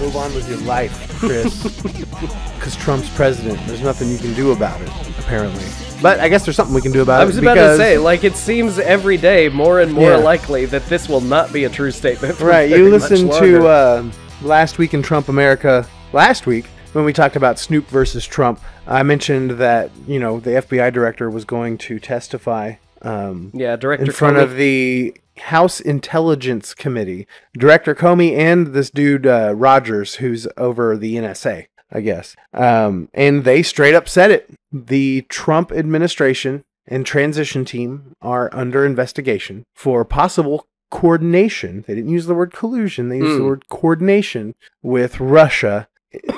Move on with your life, Chris. Because Trump's president. There's nothing you can do about it, apparently. But I guess there's something we can do about it. I was about to say, like, it seems every day more and more likely that this will not be a true statement. Right, you listened to Last Week in Trump America last week when we talked about Snoop versus Trump. I mentioned that, the FBI director was going to testify Director in front of the House Intelligence Committee. Director Comey and this dude, Rogers, who's over the NSA, I guess. And they straight up said it. The Trump administration and transition team are under investigation for possible coordination. They didn't use the word collusion. They used the word coordination with Russia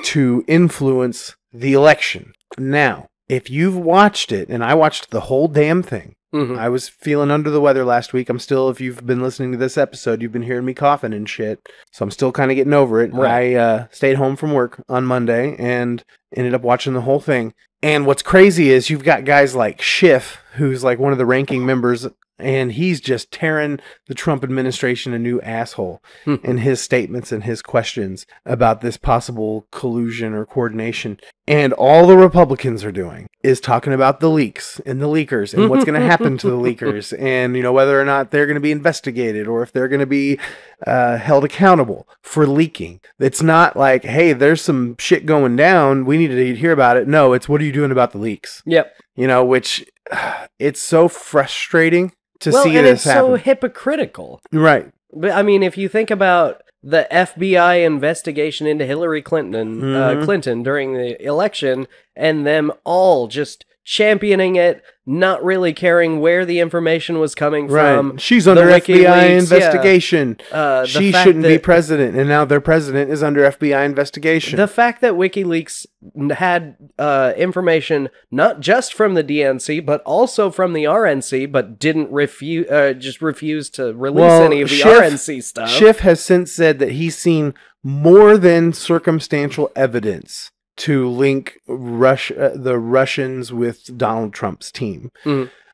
to influence the election. Now, if you've watched it, and I watched the whole damn thing, I was feeling under the weather last week. I'm still, if you've been listening to this episode, you've been hearing me coughing and shit. So I'm still kind of getting over it. Right. I stayed home from work on Monday and ended up watching the whole thing. And what's crazy is you've got guys like Schiff, who's like one of the ranking members, and he's just tearing the Trump administration a new asshole in his statements and his questions about this possible collusion or coordination. And all the Republicans are doing is talking about the leaks and the leakers and what's going to happen to the leakers and, whether or not they're going to be investigated or if they're going to be held accountable for leaking. It's not like, hey, there's some shit going down. We need to hear about it. No, it's what are you doing about the leaks? Yep. Which it's so frustrating to see and this happen. So hypocritical. Right. But I mean, if you think about the FBI investigation into Hillary Clinton during the election and them all just championing it, not really caring where the information was coming from. She's under FBI investigation. She shouldn't be president, and now their president is under FBI investigation. The fact that WikiLeaks had information not just from the DNC, but also from the RNC, but didn't refuse to release any of the RNC stuff. Schiff has since said that he's seen more than circumstantial evidence to link the Russians with Donald Trump's team.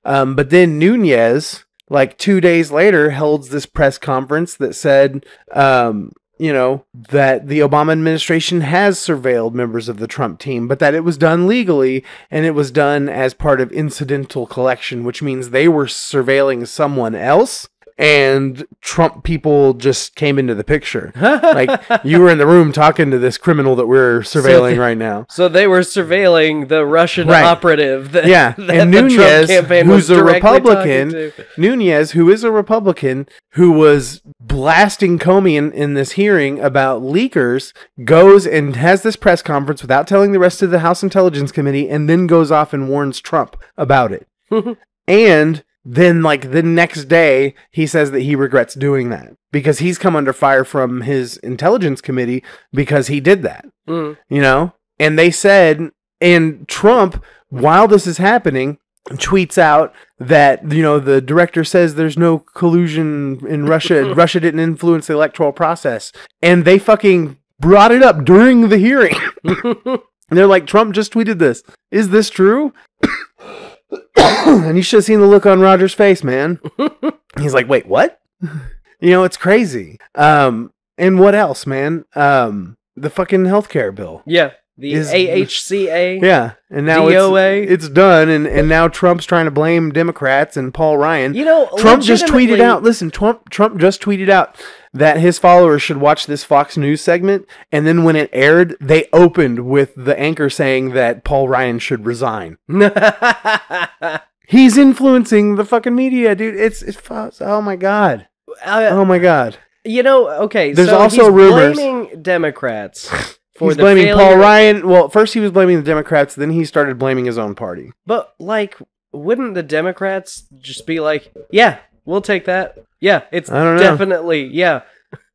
But then Nunez, like 2 days later, held this press conference that said, that the Obama administration has surveilled members of the Trump team, but that it was done legally and it was done as part of incidental collection, which means they were surveilling someone else. And Trump people just came into the picture. Like, you were in the room talking to this criminal that we're surveilling right now. So they were surveilling the Russian operative that, and the Nunez, Trump campaign who's was a Republican, Nunez, who is a Republican, who was blasting Comey in this hearing about leakers, goes and has this press conference without telling the rest of the House Intelligence Committee, and then goes off and warns Trump about it. And then, like, the next day, he says that he regrets doing that because he's come under fire from his intelligence committee because he did that, And they said, and Trump, while this is happening, tweets out that, the director says there's no collusion in Russia. Russia didn't influence the electoral process. And they fucking brought it up during the hearing. And they're like, Trump just tweeted this. Is this true? And you should have seen the look on Roger's face, man. He's like, wait, what? It's crazy. And what else, man? The fucking healthcare bill. Yeah. The AHCA. Yeah. And now DOA. It's done. And now Trump's trying to blame Democrats and Paul Ryan. Trump just tweeted out, Trump just tweeted out that his followers should watch this Fox News segment. And then when it aired, they opened with the anchor saying that Paul Ryan should resign. He's influencing the fucking media, dude. It's oh my God. Oh my God. Okay. There's so also he's rumors. Blaming Democrats. He's blaming Paul Ryan. Well, first he was blaming the Democrats, then he started blaming his own party. But, like, wouldn't the Democrats just be like, yeah, we'll take that. Yeah, it's definitely, yeah.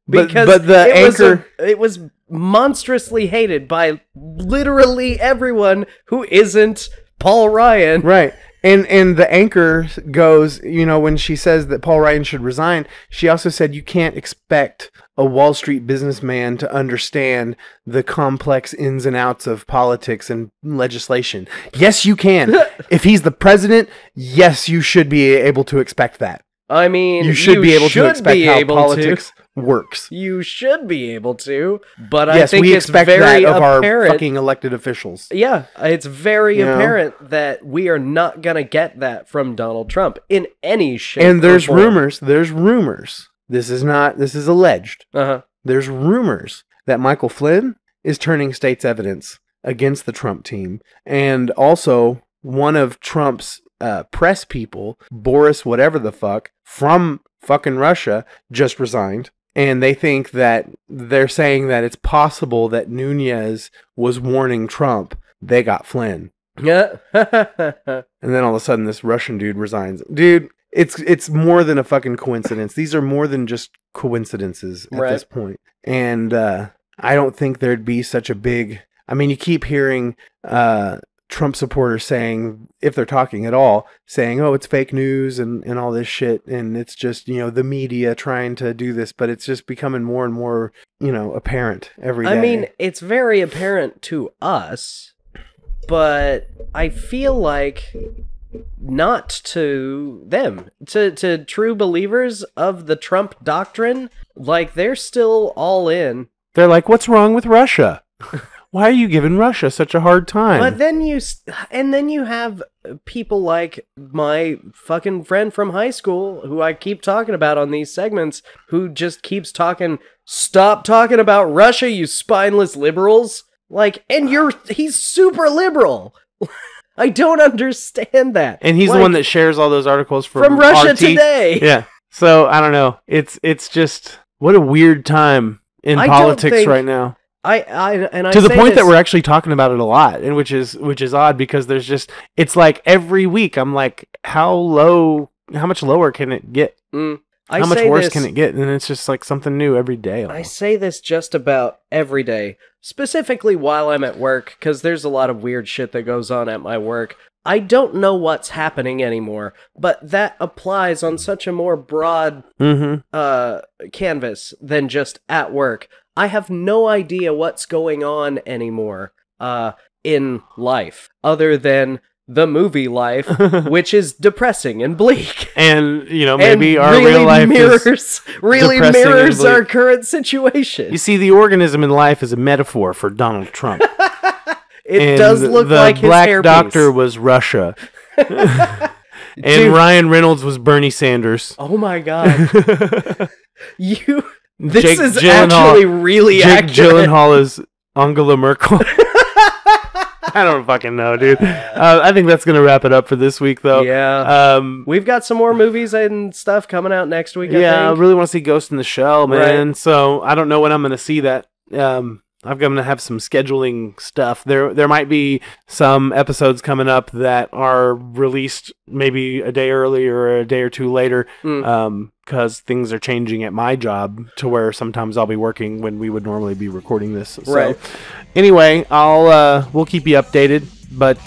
Because but the anchor... it was monstrously hated by literally everyone who isn't Paul Ryan. Right. And the anchor goes, when she says that Paul Ryan should resign, she also said you can't expect a Wall Street businessman to understand the complex ins and outs of politics and legislation. Yes, you can. If he's the president, yes, you should be able to expect that. I mean, you should be able to expect how politics works. You should be able to, but I Yes, think we it's expect very that of our apparent. fucking elected officials. Yeah, it's very You know? apparent that we are not going to get that from Donald Trump in any shape. And there's or form. rumors. This is alleged. Uh-huh. There's rumors that Michael Flynn is turning state's evidence against the Trump team. And also, one of Trump's press people, Boris whatever the fuck, from fucking Russia, just resigned. And they think that they're saying that it's possible that Nunez was warning Trump. They got Flynn. Yeah. And then all of a sudden this Russian dude resigns. Dude, it's more than a fucking coincidence. These are more than just coincidences at this point. And I don't think there'd be such a big... I mean, you keep hearing Trump supporters saying, if they're talking at all, saying, oh, it's fake news and all this shit. And it's just, the media trying to do this. But it's just becoming more and more, apparent every day. I mean, it's very apparent to us, but I feel like not to them. To true believers of the Trump doctrine, like, they're still all in. They're like, what's wrong with Russia? Why are you giving Russia such a hard time? But then you have people like my fucking friend from high school, who I keep talking about on these segments, who just keeps talking, stop talking about Russia, you spineless liberals. Like, and he's super liberal. I don't understand that. And he's the one that shares all those articles from Russia RT. Today. Yeah. So, I don't know. It's just, what a weird time in politics right now. To the point that we're actually talking about it a lot, and which is odd, because there's just, it's like every week I'm like, how much lower can it get? How much worse can it get? And it's just like something new every day. Almost. I say this just about every day, specifically while I'm at work, because there's a lot of weird shit that goes on at my work. I don't know what's happening anymore, but that applies on such a more broad canvas than just at work. I have no idea what's going on anymore in life, other than the movie life, which is depressing and bleak. And, maybe our really real life mirrors our current situation. You see, the organism in life is a metaphor for Donald Trump. It does look like his hairpiece. The Black Doctor was Russia. And Ryan Reynolds was Bernie Sanders. Oh my god. This Jake is Gyllenhaal, actually really Jake accurate. Gyllenhaal is Angela Merkel. I don't fucking know, dude. I think that's going to wrap it up for this week, though. Yeah. We've got some more movies and stuff coming out next week, I think. I really want to see Ghost in the Shell, man. Right. So I don't know when I'm going to see that. I'm going to have some scheduling stuff. There might be some episodes coming up that are released maybe a day early or a day or two later, because things are changing at my job to where sometimes I'll be working when we would normally be recording this. So, right. Anyway, we'll keep you updated, but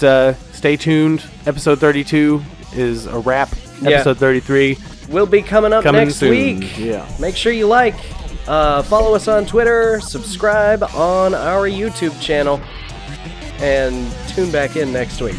stay tuned. Episode 32 is a wrap. Episode 33 will be coming up next soon. week. Yeah. Make sure you like. Follow us on Twitter, subscribe on our YouTube channel, and tune back in next week.